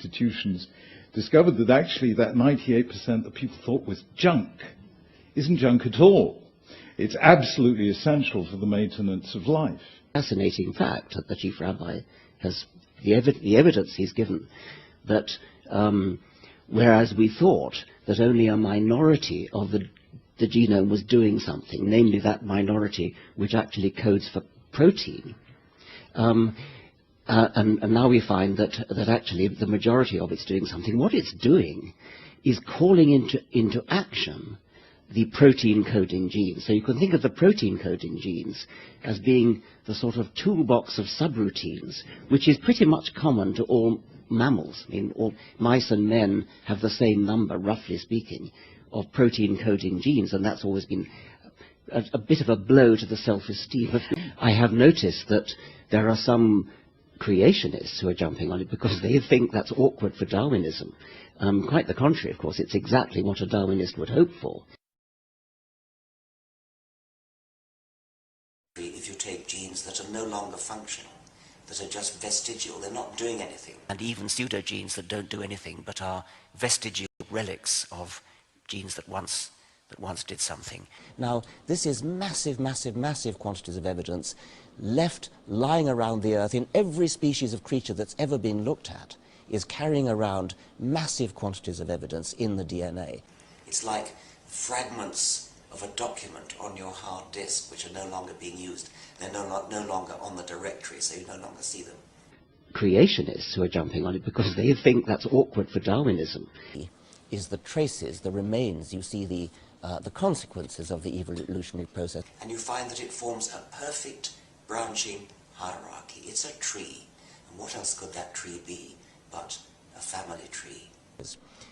institutions, discovered that actually that 98% that people thought was junk isn't junk at all. It's absolutely essential for the maintenance of life. Fascinating fact that the chief rabbi has, the evidence he's given, that whereas we thought that only a minority of the genome was doing something, namely that minority which actually codes for protein, and now we find that actually the majority of it's doing something. What it's doing is calling into action the protein coding genes. So you can think of the protein coding genes as being the sort of toolbox of subroutines, which is pretty much common to all mammals. I mean, all mice and men have the same number, roughly speaking, of protein coding genes, and that's always been a bit of a blow to the self-esteem. I have noticed that there are some creationists who are jumping on it because they think that's awkward for Darwinism. Quite the contrary, of course. It's exactly what a Darwinist would hope for. If you take genes that are no longer functional, that are just vestigial, they're not doing anything. And even pseudogenes that don't do anything but are vestigial relics of genes that once did something. Now, this is massive, massive, massive quantities of evidence left lying around the Earth. In every species of creature that's ever been looked at is carrying around massive quantities of evidence in the DNA. It's like fragments of a document on your hard disk which are no longer being used. They're no longer on the directory, so you no longer see them. Creationists who are jumping on it because they think that's awkward for Darwinism. Is the traces, the remains, you see the consequences of the evolutionary process. And you find that it forms a perfect branching hierarchy. It's a tree. And what else could that tree be but a family tree?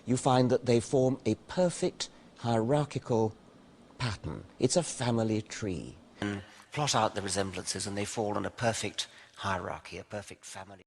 You find that they form a perfect hierarchical pattern. It's a family tree. And plot out the resemblances and they fall on a perfect hierarchy, a perfect family.